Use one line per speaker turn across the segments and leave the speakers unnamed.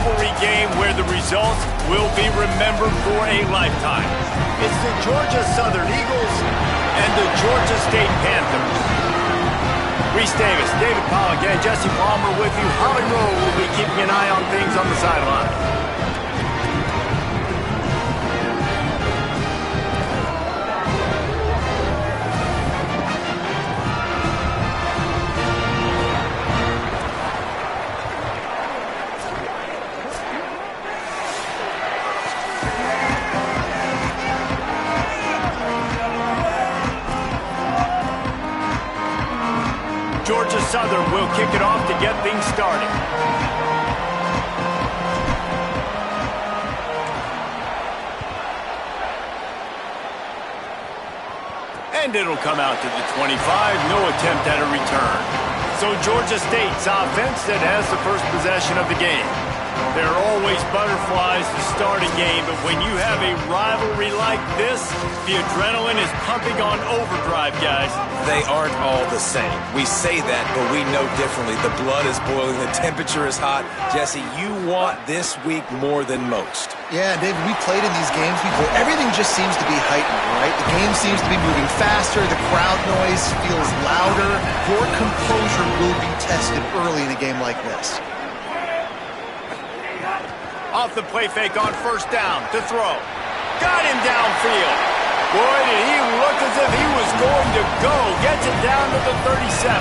rivalry game where the results will be remembered for a lifetime. It's the Georgia Southern Eagles and the Georgia State Panthers. Reese Davis, David Pollack, and Jesse Palmer with you. Holly Rowe will be keeping an eye on things on the sideline. Georgia Southern will kick it off to get things started. And it'll come out to the 25. No attempt at a return. So Georgia State's offense that has the first possession of the game. There are always butterflies to start a game, but when you have a rivalry like this, the adrenaline is pumping on overdrive, guys.
They aren't all the same. We say that, but we know differently. The blood is boiling. The temperature is hot. Jesse, you want this week more than most.
Yeah, David, we played in these games before. Everything just seems to be heightened, right? The game seems to be moving faster. The crowd noise feels louder. Your composure will be tested early in a game like this.
Off the play fake on first down to throw. Got him downfield. Boy, did he look as if he was going to go. Gets it down to the 37.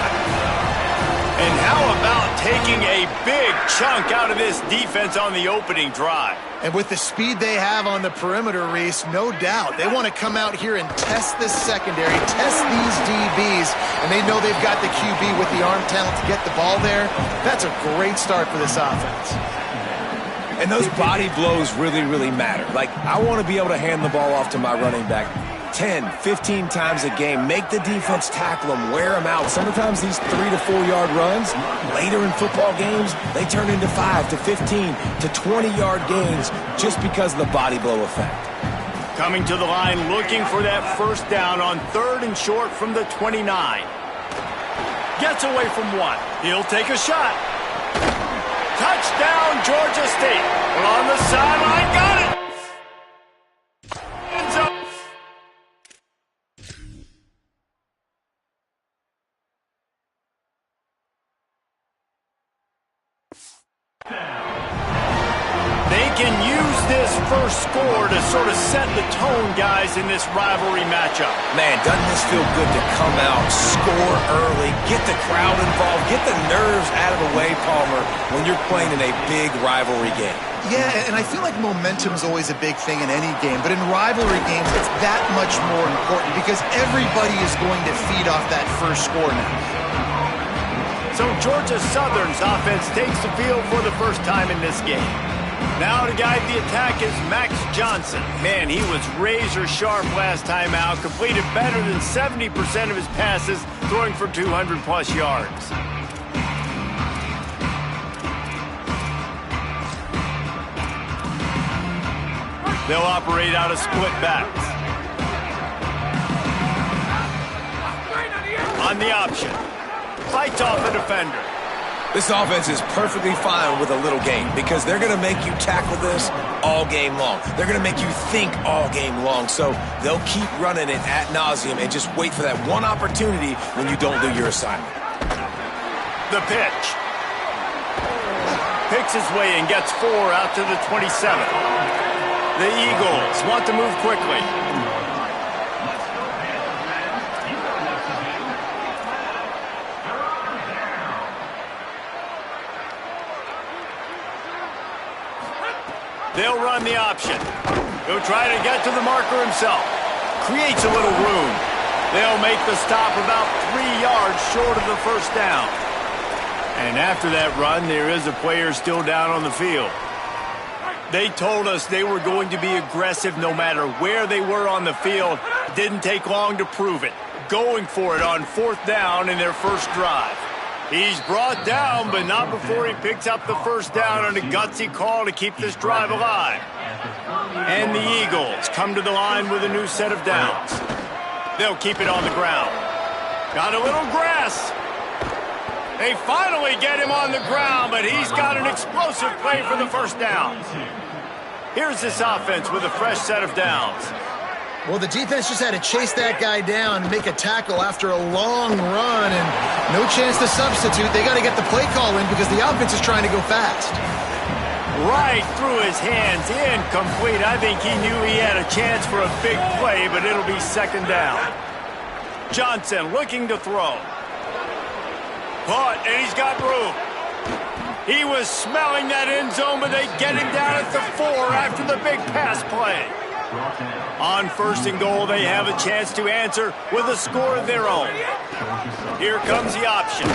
And how about taking a big chunk out of this defense on the opening drive?
And with the speed they have on the perimeter, Reese, no doubt. They want to come out here and test this secondary, test these DBs, and they know they've got the QB with the arm talent to get the ball there. That's a great start for this offense.
And those body blows really, really matter. Like, I want to be able to hand the ball off to my running back 10, 15 times a game. Make the defense tackle them, wear them out. Sometimes these 3 to 4 yard runs, later in football games, they turn into 5 to 15 to 20 yard gains just because of the body blow effect.
Coming to the line, looking for that first down on 3rd and short from the 29. Gets away from one. He'll take a shot. Touchdown, Georgia State. Well, on the sideline, got it. Ends up. They can use this first score to sort of set the tone, guys, in this rivalry matchup.
Man, doesn't this feel good to come out, score early, get the crowd involved, get the nerves out of the way, Palmer, when you're playing in a big rivalry game?
Yeah, and I feel like momentum's always a big thing in any game, but in rivalry games, it's that much more important because everybody is going to feed off that first score now.
So Georgia Southern's offense takes the field for the first time in this game. Now to guide the attack is Max Johnson. Man, he was razor sharp last time out, completed better than 70% of his passes, throwing for 200-plus yards. They'll operate out of split backs. On the option. Fights off the defender.
This offense is perfectly fine with a little game because they're going to make you tackle this all game long. They're going to make you think all game long. So they'll keep running it ad nauseum and just wait for that one opportunity when you don't do your assignment.
The pitch. Picks his way and gets 4 out to the 27. The Eagles want to move quickly. They'll run the option. He'll try to get to the marker himself. Creates a little room. They'll make the stop about 3 yards short of the first down. And after that run, there is a player still down on the field. They told us they were going to be aggressive no matter where they were on the field. Didn't take long to prove it. Going for it on 4th down in their first drive. He's brought down, but not before he picks up the first down on a gutsy call to keep this drive alive. And the Eagles come to the line with a new set of downs. They'll keep it on the ground. Got a little grass. They finally get him on the ground, but he's got an explosive play for the first down. Here's this offense with a fresh set of downs.
Well, the defense just had to chase that guy down and make a tackle after a long run, and no chance to substitute. They got to get the play call in because the offense is trying to go fast.
Right through his hands, incomplete. I think he knew he had a chance for a big play, but it'll be second down. Johnson looking to throw. Caught, and he's got room. He was smelling that end zone, but they get him down at the 4 after the big pass play. On first and goal, they have a chance to answer with a score of their own. Here comes the option.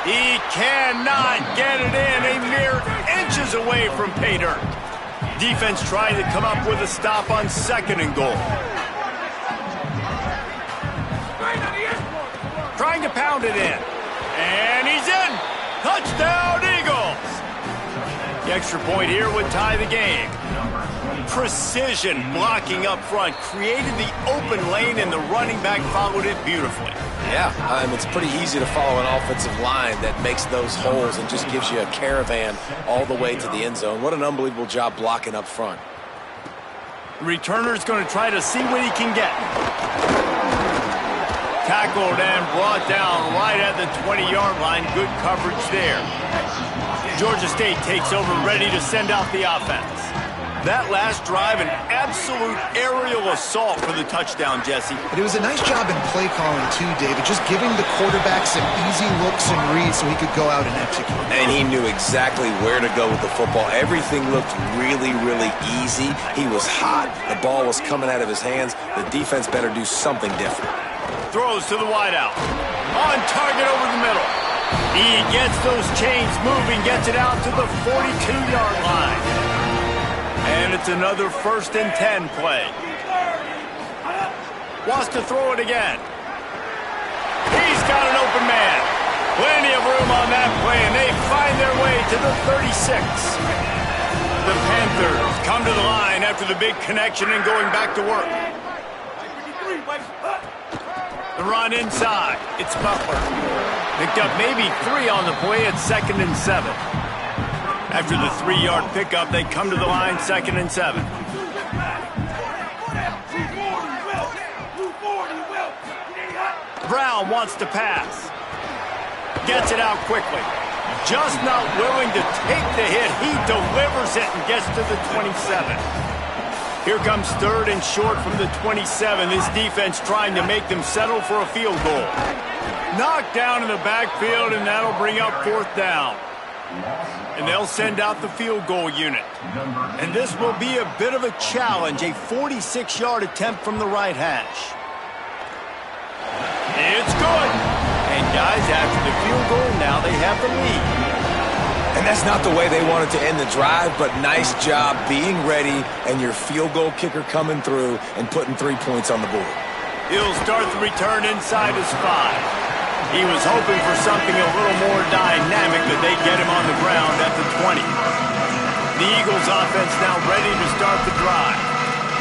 He cannot get it in, a mere inches away from pay dirt. Defense trying to come up with a stop on second and goal. Trying to pound it in. And he's in. Touchdown, Eagles. The extra point here would tie the game. Precision blocking up front created the open lane, and the running back followed it beautifully.
Yeah, it's pretty easy to follow an offensive line that makes those holes and just gives you a caravan all the way to the end zone. What an unbelievable job blocking up front.
The returner's going to try to see what he can get. Tackled and brought down right at the 20-yard line. Good coverage there. Georgia State takes over, ready to send out the offense. That last drive, an absolute aerial assault for the touchdown, Jesse.
But it was a nice job in play calling, too, David, just giving the quarterback some easy looks and reads so he could go out and execute.
And he knew exactly where to go with the football. Everything looked really, really easy. He was hot. The ball was coming out of his hands. The defense better do something different.
Throws to the wideout. On target over the middle. He gets those chains moving, gets it out to the 42-yard line. And it's another 1st and 10 play. Wants to throw it again. He's got an open man. Plenty of room on that play, and they find their way to the 36. The Panthers come to the line after the big connection and going back to work. The run inside. It's Butler. Picked up maybe 3 on the play at 2nd and 7. After the 3-yard pickup, they come to the line 2nd and 7. Brown wants to pass. Gets it out quickly. Just not willing to take the hit. He delivers it and gets to the 27. Here comes 3rd and short from the 27. This defense trying to make them settle for a field goal. Knocked down in the backfield, and that'll bring up 4th down. And they'll send out the field goal unit. And this will be a bit of a challenge, a 46-yard attempt from the right hash. It's good. And guys, after the field goal, now they have the lead.
And that's not the way they wanted to end the drive, but nice job being ready and your field goal kicker coming through and putting 3 points on the board.
He'll start the return inside his 5. He was hoping for something a little more dynamic, but they get him on the ground at the 20. The Eagles offense now ready to start the drive.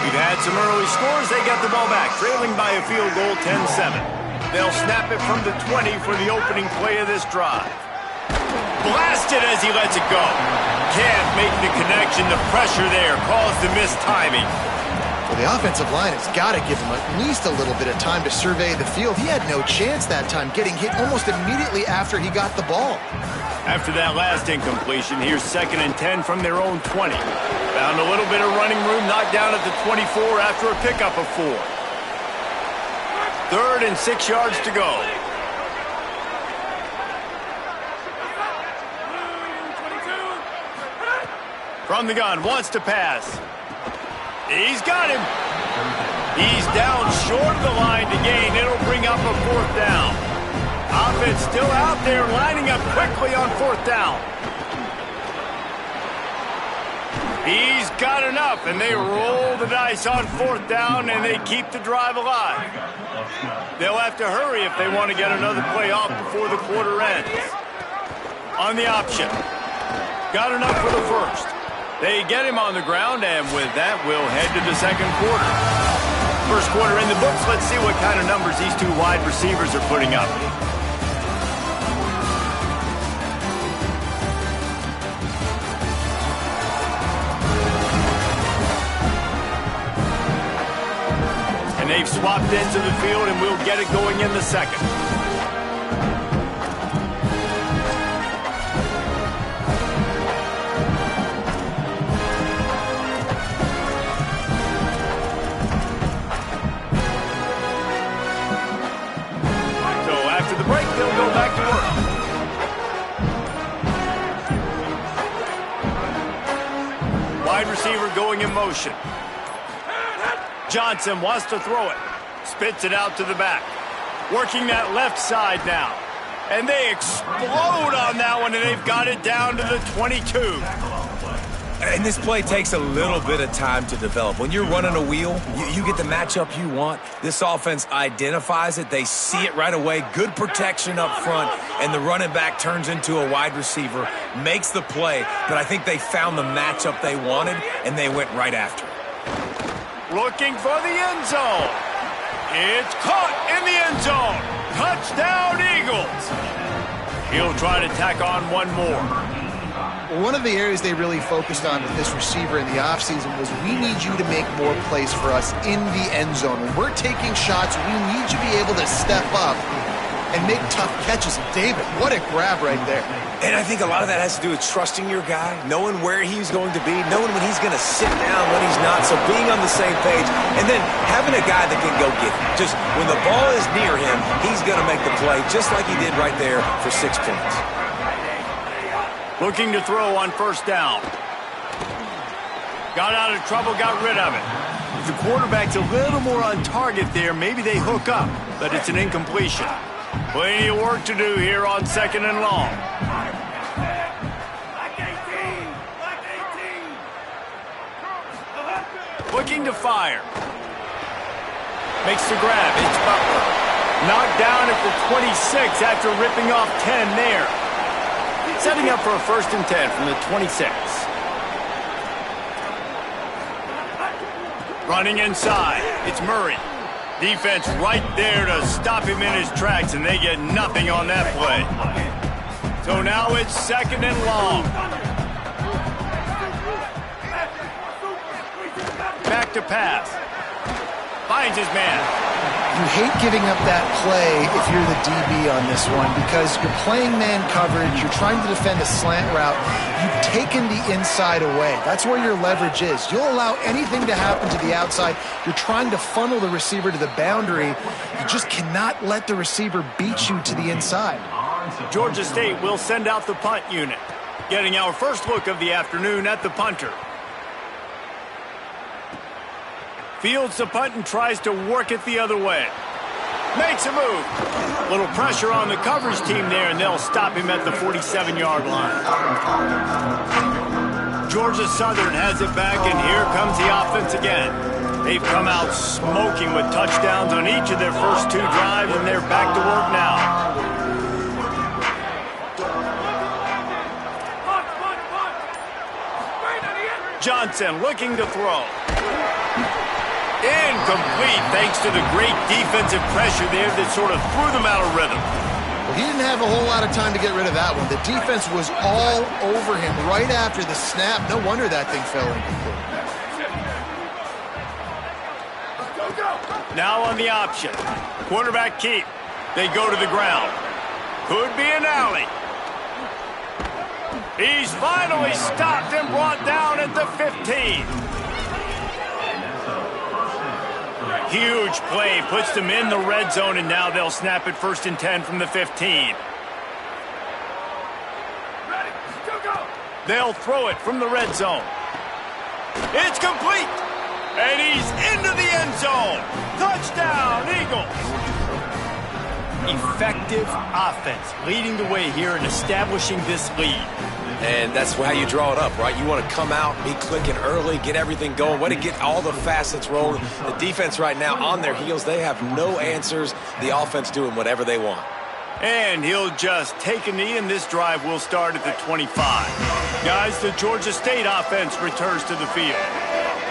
We've had some early scores. They get the ball back, trailing by a field goal 10-7. They'll snap it from the 20 for the opening play of this drive. Blasted as he lets it go. Can't make the connection. The pressure there caused the missed timing.
Well, the offensive line has got to give him at least a little bit of time to survey the field. He had no chance that time, getting hit almost immediately after he got the ball.
After that last incompletion, here's 2nd and 10 from their own 20. Found a little bit of running room, knocked down at the 24 after a pickup of 4. 3rd and 6 yards to go. From the gun, wants to pass. He's got him. He's down short of the line to gain. It'll bring up a 4th down. Offense still out there, lining up quickly on 4th down. He's got enough, and they roll the dice on 4th down, and they keep the drive alive. They'll have to hurry if they want to get another play off before the quarter ends. On the option. Got enough for the 1st. They get him on the ground, and with that, we'll head to the 2nd quarter. First quarter in the books. Let's see what kind of numbers these 2 wide receivers are putting up. They've swapped into the field, and we'll get it going in the second. So after the break, they'll go back to work. Wide receiver going in motion. Johnson wants to throw it. Spits it out to the back. Working that left side now. And they explode on that one, and they've got it down to the 22.
And this play takes a little bit of time to develop. When you're running a wheel, you get the matchup you want. This offense identifies it. They see it right away. Good protection up front, and the running back turns into a wide receiver, makes the play. But I think they found the matchup they wanted, and they went right after it.
Looking for the end zone. It's caught in the end zone. Touchdown, Eagles. He'll try to tack on one more.
Well, one of the areas they really focused on with this receiver in the offseason was we need you to make more plays for us in the end zone. When we're taking shots, we need you to be able to step up and make tough catches. David, what a grab right there.
And I think a lot of that has to do with trusting your guy, knowing where he's going to be, knowing when he's going to sit down, when he's not, so being on the same page, and then having a guy that can go get him. Just when the ball is near him, he's going to make the play just like he did right there for 6 points.
Looking to throw on first down. Got out of trouble, got rid of it. If the quarterback's a little more on target there, maybe they hook up, but it's an incompletion. Plenty of work to do here on second and long. Looking to fire. Makes the grab. It's Butler. Knocked down at the 26 after ripping off 10 there. Setting up for a 1st and 10 from the 26. Running inside. It's Murray. Defense right there to stop him in his tracks, and they get nothing on that play. So now it's 2nd and long. Back to pass. Finds his man.
You hate giving up that play if you're the DB on this one because you're playing man coverage, you're trying to defend a slant route, you've taken the inside away. That's where your leverage is. You'll allow anything to happen to the outside. You're trying to funnel the receiver to the boundary. You just cannot let the receiver beat you to the inside.
Georgia State will send out the punt unit. Getting our first look of the afternoon at the punter. Fields the punt and tries to work it the other way. Makes a move. Little pressure on the coverage team there, and they'll stop him at the 47-yard line. Georgia Southern has it back, and here comes the offense again. They've come out smoking with touchdowns on each of their first 2 drives, and they're back to work now. Johnson looking to throw. Incomplete thanks to the great defensive pressure there that sort of threw them out of rhythm.
Well, he didn't have a whole lot of time to get rid of that one. The defense was all over him right after the snap. No wonder that thing fell incomplete.
Now on the option. Quarterback keep. They go to the ground. Could be an alley. He's finally stopped and brought down at the 15. Huge play, puts them in the red zone, and now they'll snap it 1st and 10 from the 15. They'll throw it from the red zone. It's complete, and he's into the end zone. Touchdown, Eagles. Effective offense, leading the way here and establishing this lead.
And that's how you draw it up, right? You want to come out, be clicking early, get everything going, want to get all the facets rolling. The defense right now on their heels, they have no answers. The offense doing whatever they want.
And he'll just take a knee, and this drive will start at the 25. Guys, the Georgia State offense returns to the field.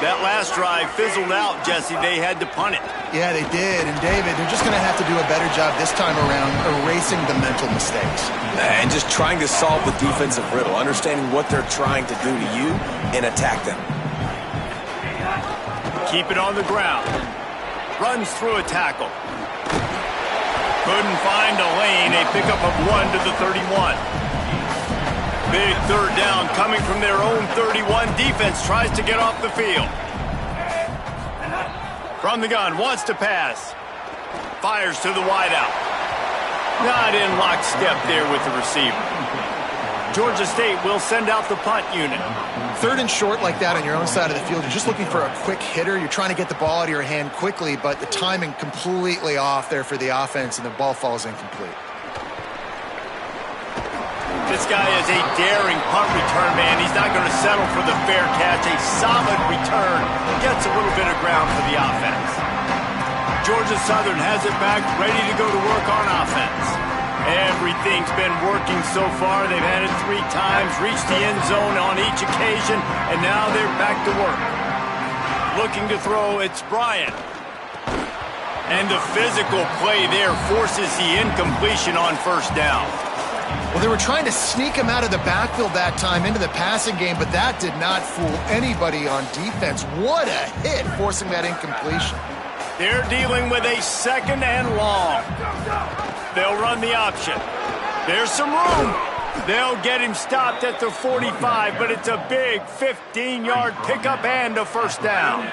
That last drive fizzled out, Jesse. They had to punt it.
Yeah, they did. And, David, they're just going to have to do a better job this time around erasing the mental mistakes.
And just trying to solve the defensive riddle, understanding what they're trying to do to you and attack them.
Keep it on the ground. Runs through a tackle. Couldn't find a lane. A pickup of 1 to the 31. Big third down coming from their own 31. Defense tries to get off the field. From the gun, wants to pass. Fires to the wideout. Not in lockstep there with the receiver. Georgia State will send out the punt unit.
3rd and short like that on your own side of the field. You're just looking for a quick hitter. You're trying to get the ball out of your hand quickly, but the timing completely off there for the offense, and the ball falls incomplete.
This guy is a daring punt return man. He's not going to settle for the fair catch. A solid return. Gets a little bit of ground for the offense. Georgia Southern has it back, ready to go to work on offense. Everything's been working so far. They've had it 3 times, reached the end zone on each occasion, and now they're back to work. Looking to throw, it's Bryant. And the physical play there forces the incompletion on 1st down.
Well, they were trying to sneak him out of the backfield that time into the passing game, but that did not fool anybody on defense. What a hit, forcing that incompletion.
They're dealing with a 2nd and long. They'll run the option. There's some room. They'll get him stopped at the 45, but it's a big 15-yard pickup and a 1st down.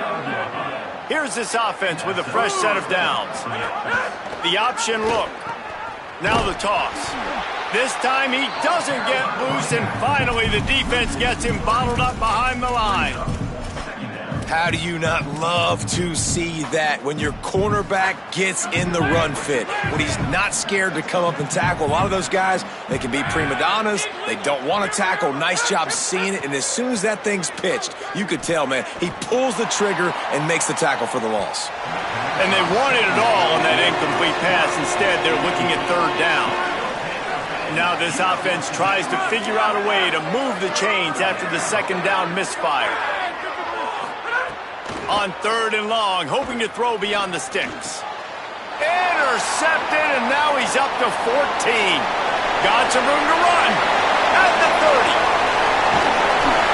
Here's this offense with a fresh set of downs. The option look. Now the toss. This time he doesn't get loose, and finally the defense gets him bottled up behind the line.
How do you not love to see that when your cornerback gets in the run fit, when he's not scared to come up and tackle? A lot of those guys, they can be prima donnas. They don't want to tackle. Nice job seeing it. And as soon as that thing's pitched, you could tell, man, he pulls the trigger and makes the tackle for the loss.
And they wanted it all on that incomplete pass. Instead, they're looking at 3rd down. Now this offense tries to figure out a way to move the chains after the 2nd down misfire. On 3rd and long, hoping to throw beyond the sticks. Intercepted, and now he's up to 14. Got some room to run at the 30.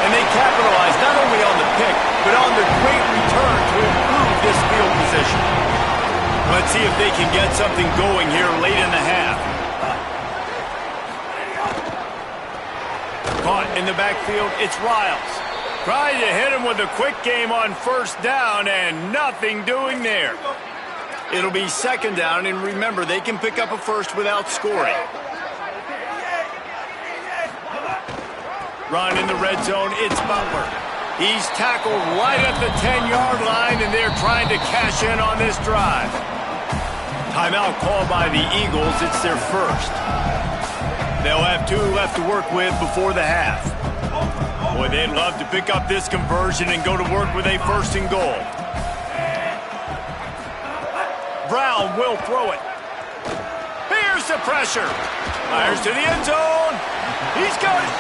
And they capitalize not only on the pick, but on the great return to improve this field position. Let's see if they can get something going here late in the half. Caught in the backfield, it's Riles. Trying to hit him with a quick game on 1st down, and nothing doing there. It'll be 2nd down, and remember, they can pick up a 1st without scoring. Run in the red zone, it's Butler. He's tackled right at the 10-yard line, and they're trying to cash in on this drive. Timeout called by the Eagles. It's their 1st. They'll have 2 left to work with before the half. Boy, they'd love to pick up this conversion and go to work with a 1st and goal. Brown will throw it. Here's the pressure. Fires to the end zone. He's got it.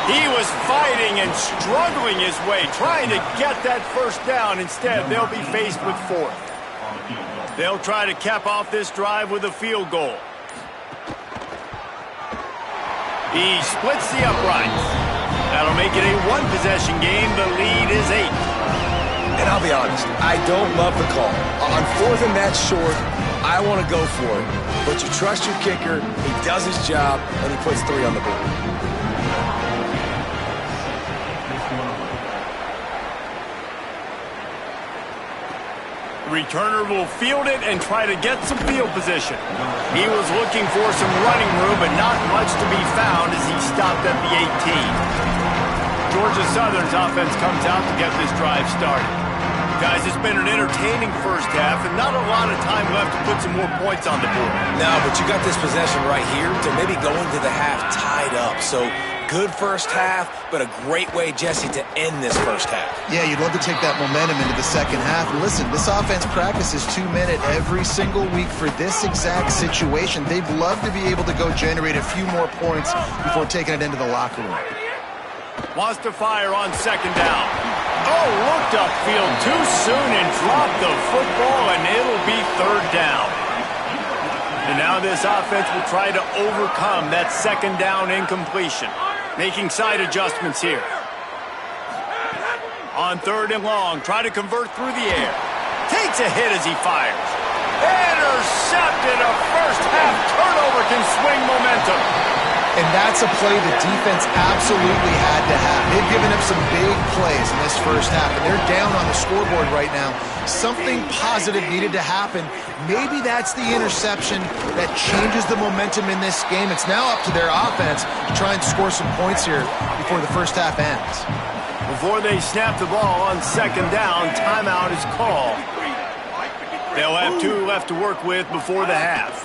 He was fighting and struggling his way, trying to get that 1st down. Instead, they'll be faced with 4th. They'll try to cap off this drive with a field goal. He splits the uprights. That'll make it a 1-possession game. The lead is 8.
And I'll be honest, I don't love the call. On 4th and that short, I want to go for it. But you trust your kicker, he does his job, and he puts 3 on the board.
Returner will field it and try to get some field position. He was looking for some running room, but not much to be found as he stopped at the 18. Georgia Southern's offense comes out to get this drive started. Guys, it's been an entertaining 1st half, and not a lot of time left to put some more points on the board.
No, but you got this possession right here to maybe go into the half tied up. So good 1st half, but a great way, Jesse, to end this 1st half.
Yeah, you'd love to take that momentum into the 2nd half. And listen, this offense practices 2-minute every single week for this exact situation. They'd love to be able to go generate a few more points before taking it into the locker room.
Wants to fire on 2nd down. Oh, looked upfield too soon and dropped the football, and it'll be 3rd down. And now this offense will try to overcome that 2nd down incompletion. Making side adjustments here. On 3rd and long, try to convert through the air. Takes a hit as he fires. Intercepted. A first-half turnover can swing momentum.
And that's a play the defense absolutely had to have. They've given up some big plays in this first half, and they're down on the scoreboard right now. Something positive needed to happen. Maybe that's the interception that changes the momentum in this game. It's now up to their offense to try and score some points here before the first half ends.
Before they snap the ball on second down, timeout is called. They'll have 2 left to work with before the half.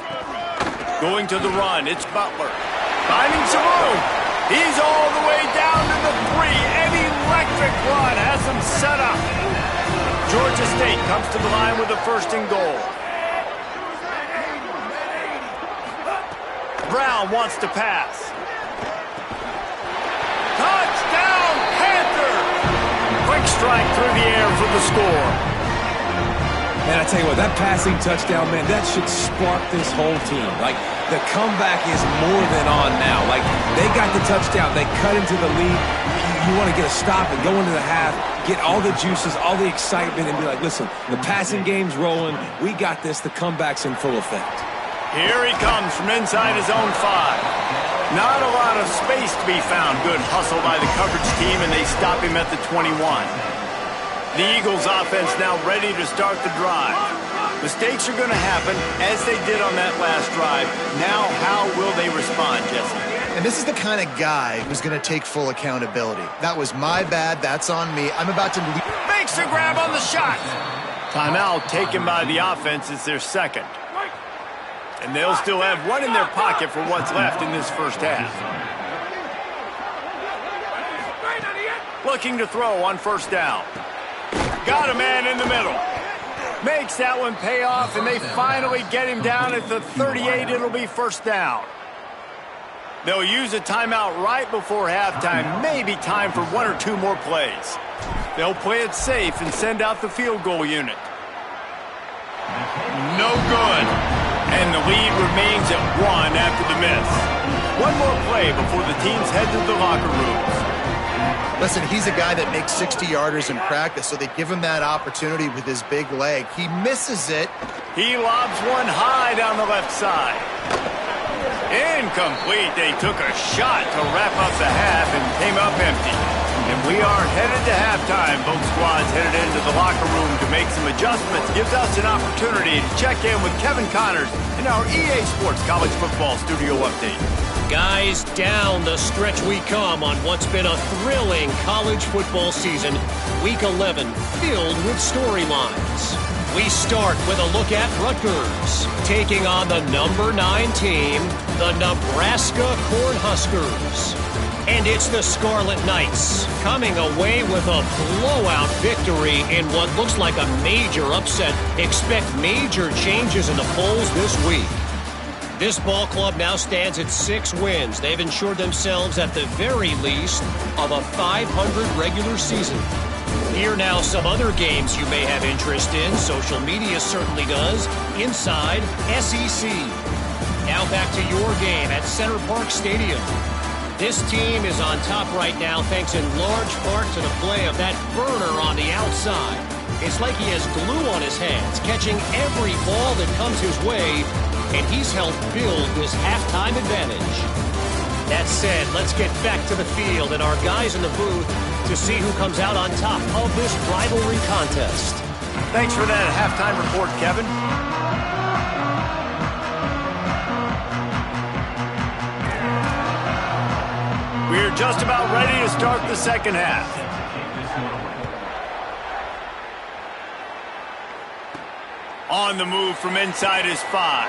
Going to the run, it's Butler. Finding some room. He's all the way down to the 3. An electric run has him set up. Georgia State comes to the line with a 1st and goal. Brown wants to pass. Touchdown, Panther! Quick strike through the air for the score.
Man, I tell you what, that passing touchdown, man, that should spark this whole team. Like, the comeback is more than on now. Like, they got the touchdown. They cut into the lead. You want to get a stop and go into the half, get all the juices, all the excitement, and be like, listen, the passing game's rolling. We got this. The comeback's in full effect.
Here he comes from inside his own 5. Not a lot of space to be found. Good hustle by the coverage team, and they stop him at the 21. The Eagles offense now ready to start the drive. Mistakes are going to happen, as they did on that last drive. Now, how will they respond, Jesse?
And this is the kind of guy who's going to take full accountability. That was my bad. That's on me. I'm about to leave.
Makes the grab on the shot. Timeout taken by the offense. It's their 2nd. And they'll still have 1 in their pocket for what's left in this first half. Looking to throw on 1st down. Got a man in the middle. Makes that one pay off, and they finally get him down at the 38. It'll be 1st down. They'll use a timeout right before halftime. Maybe time for 1 or 2 more plays. They'll play it safe and send out the field goal unit. No good. And the lead remains at 1 after the miss. 1 more play before the teams head to the locker rooms.
Listen, he's a guy that makes 60-yarders in practice, so they give him that opportunity with his big leg. He misses it.
He lobs one high down the left side. Incomplete. They took a shot to wrap up the half and came up empty. And we are headed to halftime. Both squads headed into the locker room to make some adjustments. Gives us an opportunity to check in with Kevin Connors in our EA Sports College Football Studio Update.
Guys, down the stretch we come on what's been a thrilling college football season. Week 11 filled with storylines. We start with a look at Rutgers, taking on the number 9 team, the Nebraska Cornhuskers. And it's the Scarlet Knights coming away with a blowout victory in what looks like a major upset. Expect major changes in the polls this week. This ball club now stands at 6 wins. They've ensured themselves at the very least of a 500 regular season. Here now some other games you may have interest in. Social media certainly does. Inside SEC. Now back to your game at Center Parc Stadium. This team is on top right now thanks in large part to the play of that burner on the outside. It's like he has glue on his hands, catching every ball that comes his way, and he's helped build this halftime advantage. That said, let's get back to the field and our guys in the booth to see who comes out on top of this rivalry contest.
Thanks for that halftime report, Kevin. We're just about ready to start the second half. On the move from inside his 5.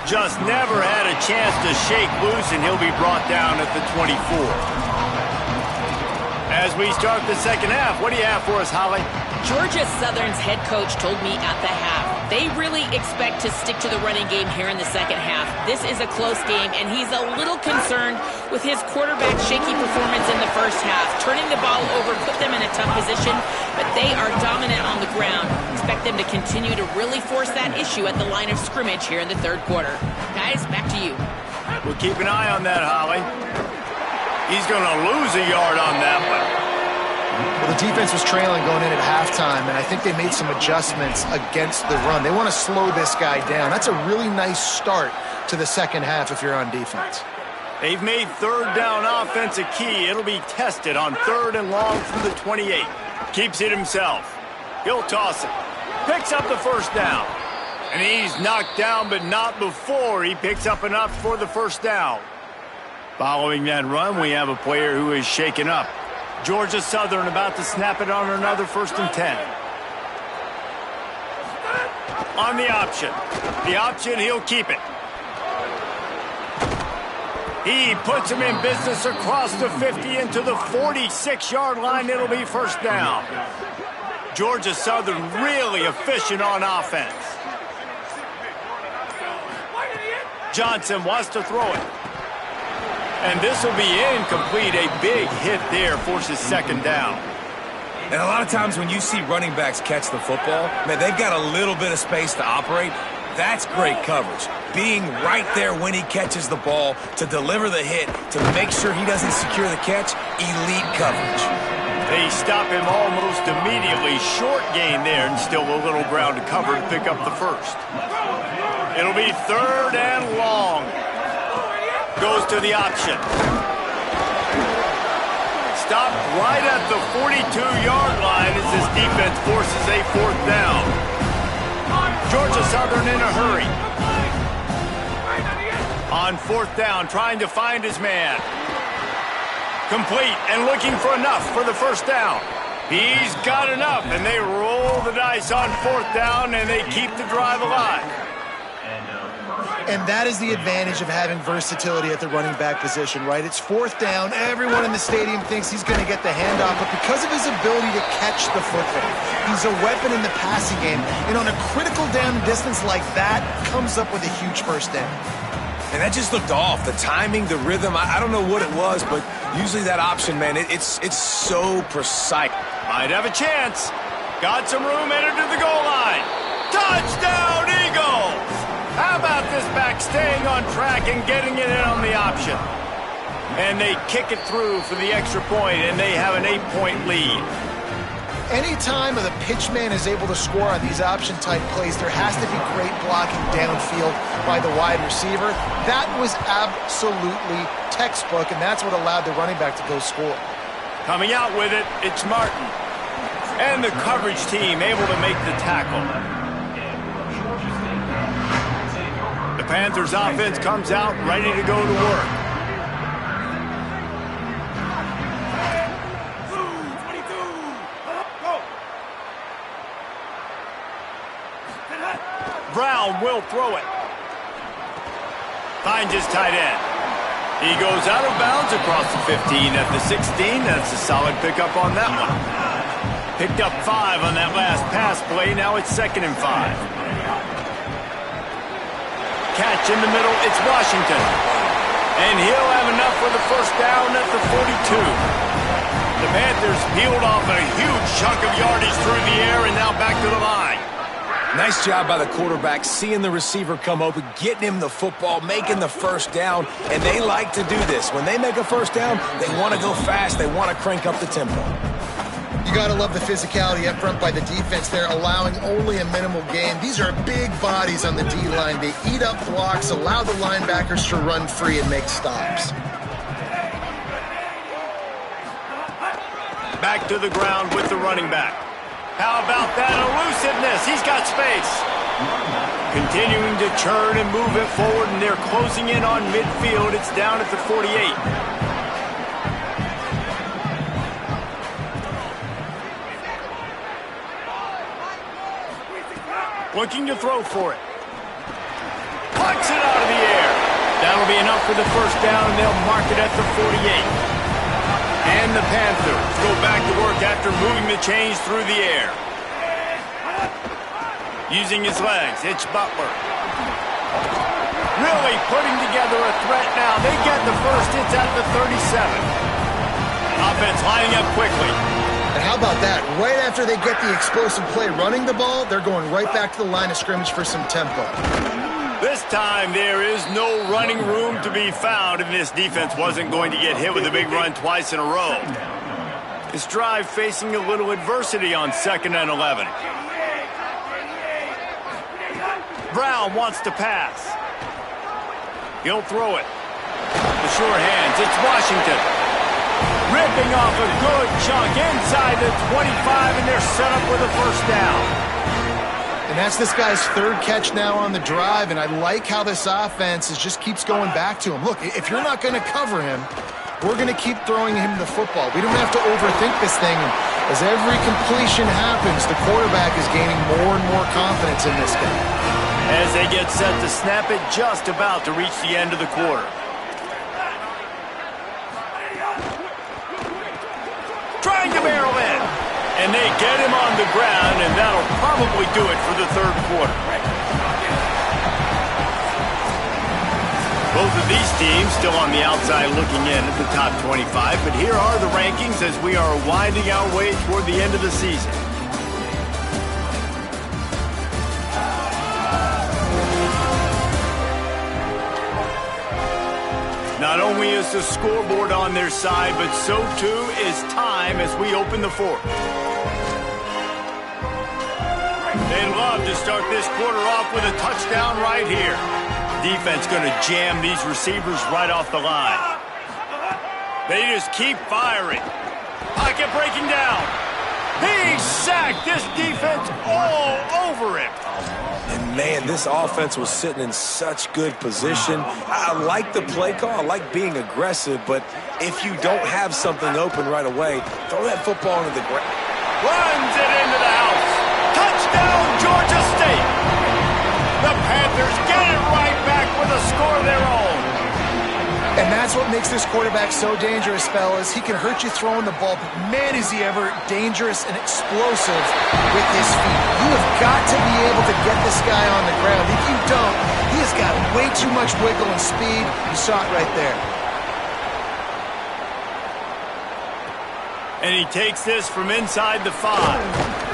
Just never had a chance to shake loose, and he'll be brought down at the 24. As we start the second half, what do you have for us, Holly?
Georgia Southern's head coach told me at the half they really expect to stick to the running game here in the second half. This is a close game, and he's a little concerned with his quarterback's shaky performance in the first half. Turning the ball over put them in a tough position, but they are dominant on the ground. Expect them to continue to really force that issue at the line of scrimmage here in the third quarter. Guys, back to you.
We'll keep an eye on that, Holly. He's going to lose a yard on that one.
The defense was trailing going in at halftime, and I think they made some adjustments against the run. They want to slow this guy down. That's a really nice start to the second half if you're on defense.
They've made third down offense a key. It'll be tested on 3rd and long from the 28. Keeps it himself. He'll toss it. Picks up the first down. And he's knocked down, but not before he picks up enough for the first down. Following that run, we have a player who is shaken up. Georgia Southern about to snap it on another 1st and 10. On the option. The option, he'll keep it. He puts him in business across the 50 into the 46-yard line. It'll be first down. Georgia Southern really efficient on offense. Johnson wants to throw it. And this will be incomplete. A big hit there forces second down.
And a lot of times when you see running backs catch the football, man, they've got a little bit of space to operate. That's great coverage. Being right there when he catches the ball to deliver the hit, to make sure he doesn't secure the catch, elite coverage.
They stop him almost immediately. Short gain there and still a little ground to cover to pick up the first. It'll be 3rd and long. Goes to the option. Stopped right at the 42-yard line as this defense forces a 4th down. Georgia Southern in a hurry. On 4th down, trying to find his man. Complete and looking for enough for the first down. He's got enough, and they roll the dice on 4th down, and they keep the drive alive.
And that is the advantage of having versatility at the running back position, right? It's 4th down. Everyone in the stadium thinks he's going to get the handoff, but because of his ability to catch the football, he's a weapon in the passing game. And on a critical down distance like that, comes up with a huge first down.
And that just looked off. The timing, the rhythm, I don't know what it was, but usually that option, man, it's so precise.
Might have a chance. Got some room, entered to the goal line. Touchdown, Eagles! How about this back staying on track and getting it in on the option? And they kick it through for the extra point, and they have an 8-point lead.
Anytime the pitch man is able to score on these option-type plays, there has to be great blocking downfield by the wide receiver. That was absolutely textbook, and that's what allowed the running back to go score.
Coming out with it, it's Martin. And the coverage team able to make the tackle. The Panthers offense comes out ready to go to work. Brown will throw it. Finds his tight end. He goes out of bounds across the 15 at the 16. That's a solid pickup on that one. Picked up 5 on that last pass play. Now it's 2nd and 5. Catch in the middle. It's Washington. And he'll have enough for the first down at the 42. The Panthers peeled off a huge chunk of yardage through the air and now back to the line.
Nice job by the quarterback, seeing the receiver come open, getting him the football, making the first down, and they like to do this. When they make a first down, they want to go fast. They want to crank up the tempo.
You got to love the physicality up front by the defense there, allowing only a minimal gain. These are big bodies on the D-line. They eat up blocks, allow the linebackers to run free and make stops.
Back to the ground with the running back. How about that elusiveness? He's got space. Continuing to churn and move it forward, and they're closing in on midfield. It's down at the 48. Looking to throw for it. Plucks it out of the air. That'll be enough for the first down, and they'll mark it at the 48. And the Panthers go back to work after moving the chains through the air. Using his legs, it's Butler. Really putting together a threat now. They get the first. It's at the 37. Offense lining up quickly.
And how about that? Right after they get the explosive play running the ball, they're going right back to the line of scrimmage for some tempo.
This time, there is no running room to be found, and this defense wasn't going to get hit with a big run twice in a row. This drive facing a little adversity on 2nd and 11. Brown wants to pass. He'll throw it. The sure hands, it's Washington. Ripping off a good chunk inside the 25, and they're set up with a first down.
And that's this guy's 3rd catch now on the drive, and I like how this offense just keeps going back to him. Look, if you're not going to cover him, we're going to keep throwing him the football. We don't have to overthink this thing. And as every completion happens, the quarterback is gaining more and more confidence in this guy.
As they get set to snap it, just about to reach the end of the quarter. Trying to barrel in. And they get him on the ground, and that'll probably do it for the 3rd quarter. Both of these teams still on the outside looking in at the top 25, but here are the rankings as we are winding our way toward the end of the season. Not only is the scoreboard on their side, but so too is time as we open the 4th. They'd love to start this quarter off with a touchdown right here. Defense going to jam these receivers right off the line. They just keep firing. Pocket breaking down. He's sacked. This defense all over him.
And, man, this offense was sitting in such good position. I like the play call. I like being aggressive, but if you don't have something open right away, throw that football into the ground.
Runs it into the house. Touchdown, Georgia State. The Panthers get it right back with a score of their own.
And that's what makes this quarterback so dangerous, fellas. He can hurt you throwing the ball, but man, is he ever dangerous and explosive with his feet. You have got to be able to get this guy on the ground. If you don't, he has got way too much wiggle and speed. You saw it right there.
And he takes this from inside the 5.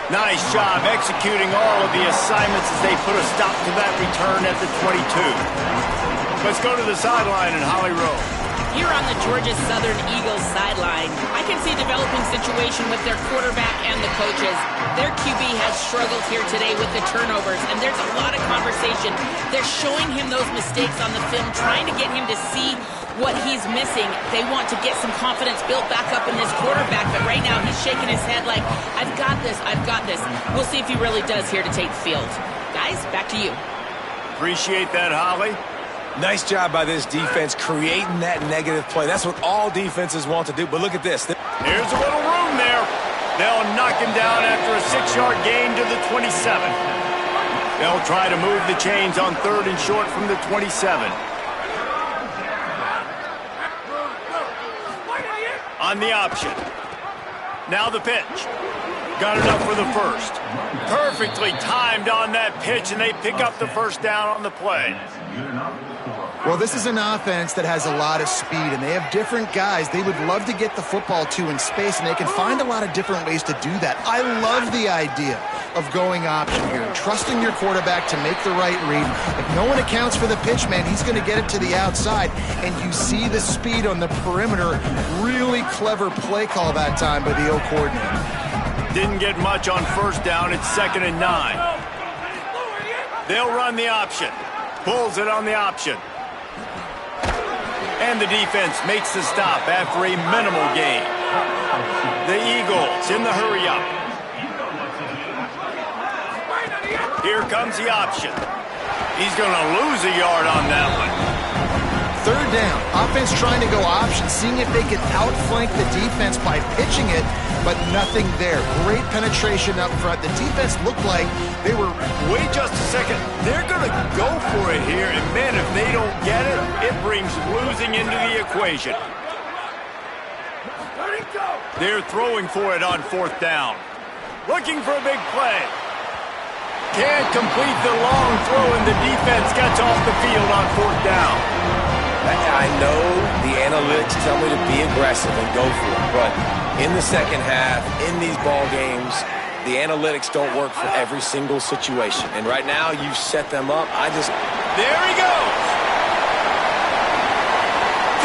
Nice job executing all of the assignments as they put a stop to that return at the 22. Let's go to the sideline in Holly Rowe.
Here on the Georgia Southern Eagles sideline, I can see a developing situation with their quarterback and the coaches. Their QB has struggled here today with the turnovers, and there's a lot of conversation. They're showing him those mistakes on the film, trying to get him to see what he's missing. They want to get some confidence built back up in this quarterback, but right now he's shaking his head like, I've got this, I've got this. We'll see if he really does here to take the field. Guys, back to you.
Appreciate that, Holly.
Nice job by this defense creating that negative play. That's what all defenses want to do, but look at this.
Here's a little room there. They'll knock him down after a 6-yard gain to the 27. They'll try to move the chains on 3rd and short from the 27. On the option. Now the pitch. Got enough for the first. Perfectly timed on that pitch, and they pick up the first down on the play.
Well, this is an offense that has a lot of speed, and they have different guys they would love to get the football to in space, and they can find a lot of different ways to do that. I love the idea of going option here, trusting your quarterback to make the right read. If no one accounts for the pitch, man, he's going to get it to the outside, and you see the speed on the perimeter. Really clever play call that time by the O coordinator.
Didn't get much on first down. It's 2nd and 9. They'll run the option. Pulls it on the option. And the defense makes the stop after a minimal gain. The Eagles in the hurry-up. Here comes the option. He's going to lose a yard on that one.
3rd down. Offense trying to go option, seeing if they can outflank the defense by pitching it, but nothing there. Great penetration up front. The defense looked like they were...
Wait just a second. They're going to go for it here, and man, if they don't get it, it brings losing into the equation. They're throwing for it on 4th down. Looking for a big play. Can't complete the long throw, and the defense gets off the field on 4th down.
I know the analytics tell me to be aggressive and go for it, but in the second half, in these ball games, the analytics don't work for every single situation. And right now, you've set them up.
There he goes!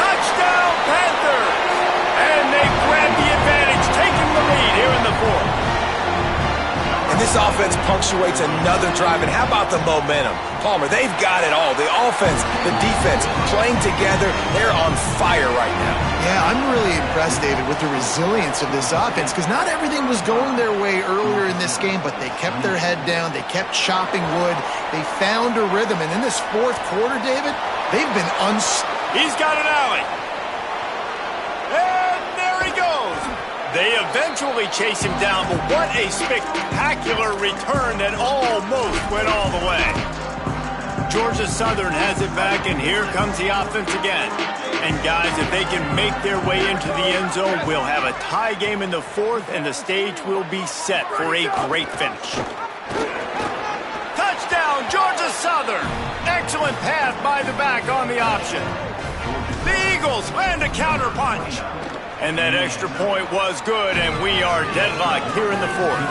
Touchdown, Panthers! And they grab the advantage
this offense punctuates another drive. And how about the momentum? Palmer, they've got it all. The offense, the defense, playing together. They're on fire right now.
Yeah, I'm really impressed, David, with the resilience of this offense because not everything was going their way earlier in this game, but they kept their head down. They kept chopping wood. They found a rhythm. And in this fourth quarter, David, they've been
He's got an alley. And there he goes. They eventually chase him down, but what a spectacular return that almost went all the way. Georgia Southern has it back, and here comes the offense again. And guys, if they can make their way into the end zone, we'll have a tie game in the fourth, and the stage will be set for a great finish. Touchdown, Georgia Southern. Excellent pass by the back on the option. The Eagles land a counterpunch. And that extra point was good, and we are deadlocked here in the fourth.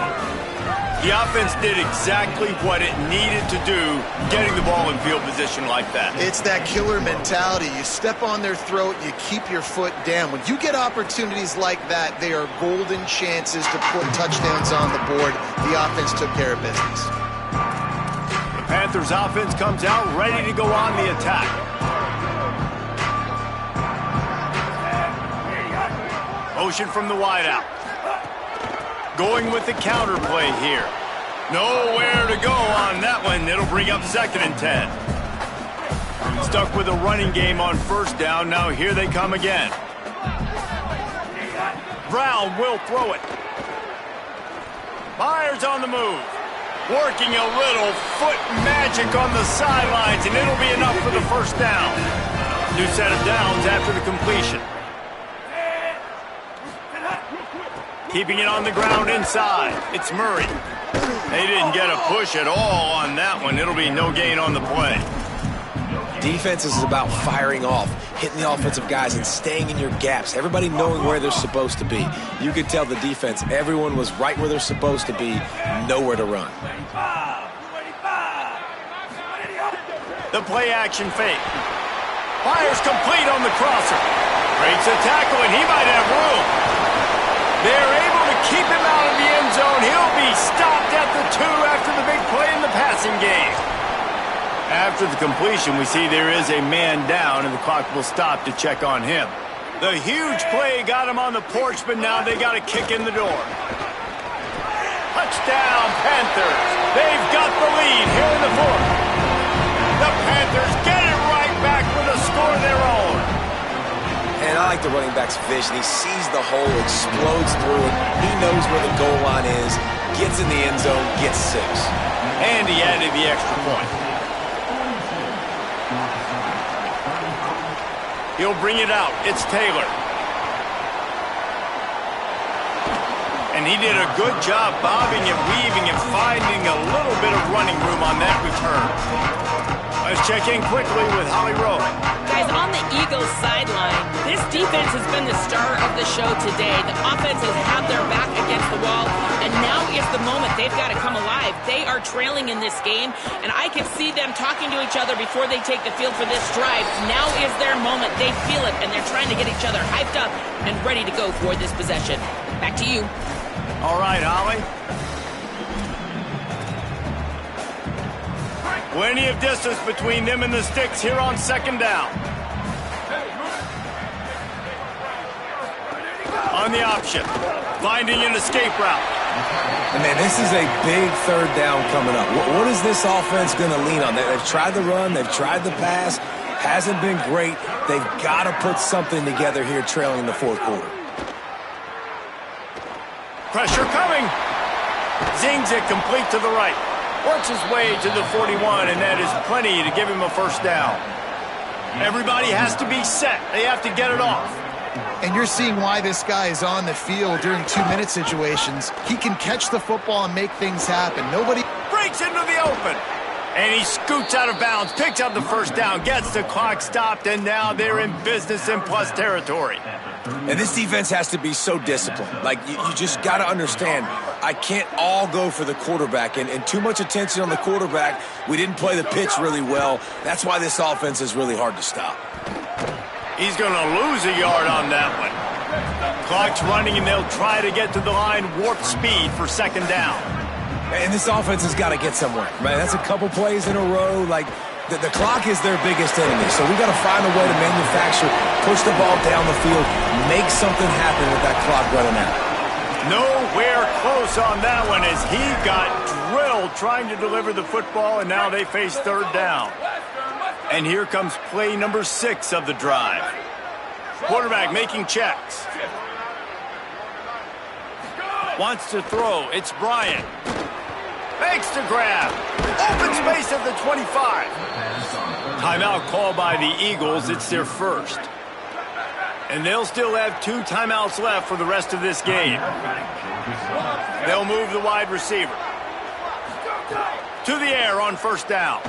The offense did exactly what it needed to do, getting the ball in field position like that.
It's that killer mentality. You step on their throat, you keep your foot down. When you get opportunities like that, they are golden chances to put touchdowns on the board. The offense took care of business.
The Panthers offense comes out ready to go on the attack. Motion from the wideout. Going with the counter play here. Nowhere to go on that one. It'll bring up 2nd and 10. Stuck with a running game on first down. Now here they come again. Brown will throw it. Myers on the move. Working a little foot magic on the sidelines, and it'll be enough for the first down. New set of downs after the completion. Keeping it on the ground inside. It's Murray. They didn't get a push at all on that one. It'll be no gain on the play.
Defense is about firing off, hitting the offensive guys and staying in your gaps. Everybody knowing where they're supposed to be. You could tell the defense, everyone was right where they're supposed to be, nowhere to run.
The play action fake. Fires complete on the crosser. Breaks a tackle, and he might have room. They're able to keep him out of the end zone. He'll be stopped at the 2 after the big play in the passing game. After the completion, we see there is a man down, and the clock will stop to check on him. The huge play got him on the porch, but now they got a kick in the door. Touchdown, Panthers. They've got the lead here in the fourth. The Panthers get it right back with a score of their own.
And I like the running back's vision. He sees the hole, explodes through it. He knows where the goal line is, gets in the end zone, gets 6.
And he added the extra point. He'll bring it out. It's Taylor. And he did a good job bobbing and weaving and finding a little bit of running room on that return. Let's check in quickly with Holly Rowe.
Guys, on the Eagles sideline, this defense has been the star of the show today. The offense has had their back against the wall, and now is the moment they've got to come alive. They are trailing in this game, and I can see them talking to each other before they take the field for this drive. Now is their moment. They feel it, and they're trying to get each other hyped up and ready to go for this possession. Back to you.
All right, Holly. Plenty of distance between them and the sticks here on 2nd down. On the option, finding an escape route.
And man, this is a big 3rd down coming up. What is this offense going to lean on? They've tried the run, they've tried the pass. Hasn't been great. They've got to put something together here trailing in the 4th quarter.
Pressure coming. Zings it complete to the right. Works his way to the 41, and that is plenty to give him a first down. Everybody has to be set. They have to get it off.
And you're seeing why this guy is on the field during 2-minute situations. He can catch the football and make things happen. Nobody
breaks into the open. And he scoots out of bounds, picks up the first down, gets the clock stopped, and now they're in business in plus territory.
And this defense has to be so disciplined. Like, you just got to understand, I can't all go for the quarterback. And too much attention on the quarterback. We didn't play the pitch really well. That's why this offense is really hard to stop.
He's going to lose a yard on that one. Clock's running, and they'll try to get to the line warp speed for 2nd down.
And this offense has got to get somewhere, right? That's a couple plays in a row. Like, the clock is their biggest enemy. So we got to find a way to manufacture, push the ball down the field, make something happen with that clock running out.
Nowhere close on that one as he got drilled trying to deliver the football, and now they face third down. And here comes play number 6 of the drive. Quarterback making checks. Wants to throw. It's Bryant. Fakes to grab. Open space at the 25. Timeout called by the Eagles. It's their first. And they'll still have 2 timeouts left for the rest of this game. They'll move the wide receiver. To the air on first down.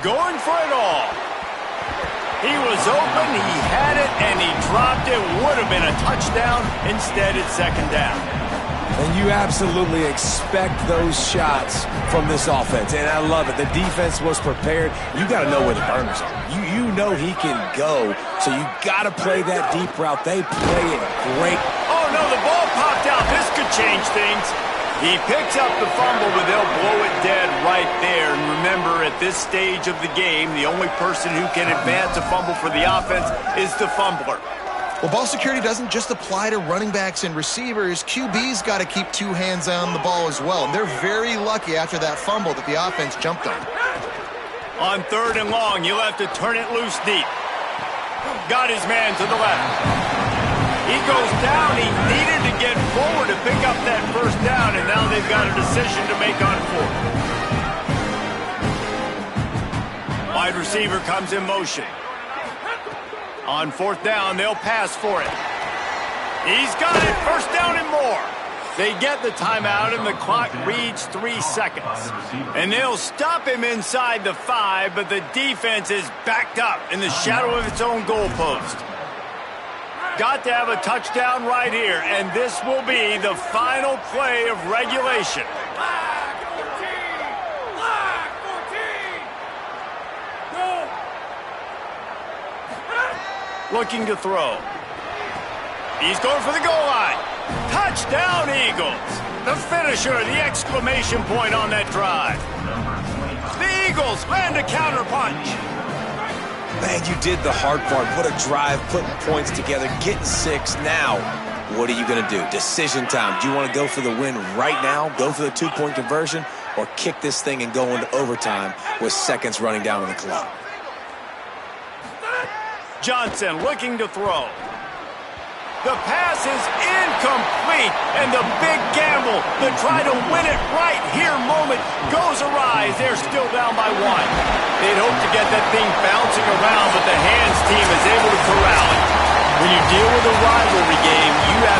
Going for it all. He was open, he had it, and he dropped it. Would have been a touchdown. Instead, it's second down.
And you absolutely expect those shots from this offense. And I love it. The defense was prepared. You got to know where the burners are. You know he can go, so you got to play that deep route. They play it great.
Oh, no, the ball popped out. This could change things. He picks up the fumble, but they'll blow it dead right there. And remember, at this stage of the game, the only person who can advance a fumble for the offense is the fumbler.
Well, ball security doesn't just apply to running backs and receivers. QB's got to keep 2 hands on the ball as well. And they're very lucky after that fumble that the offense jumped on.
On third and long, you'll have to turn it loose deep. Got his man to the left. He goes down. He needed to get forward to pick up that first down, and now they've got a decision to make on fourth. Wide receiver comes in motion. On fourth down, they'll pass for it. He's got it. First down and more. They get the timeout, and the clock reads 3 seconds. And they'll stop him inside the 5, but the defense is backed up in the shadow of its own goalpost. Got to have a touchdown right here, and this will be the final play of regulation. Looking to throw. He's going for the goal line. Touchdown, Eagles. The finisher, the exclamation point on that drive. The Eagles land a counter punch.
Man, you did the hard part. What a drive, putting points together, getting 6. Now, what are you going to do? Decision time. Do you want to go for the win right now, go for the 2-point conversion, or kick this thing and go into overtime with seconds running down on the clock?
Johnson looking to throw. The pass is incomplete, and the big gamble to try to win it right here moment goes awry. They're still down by 1. They'd hope to get that thing bouncing around, but the hands team is able to corral it. When you deal with a rivalry game, you have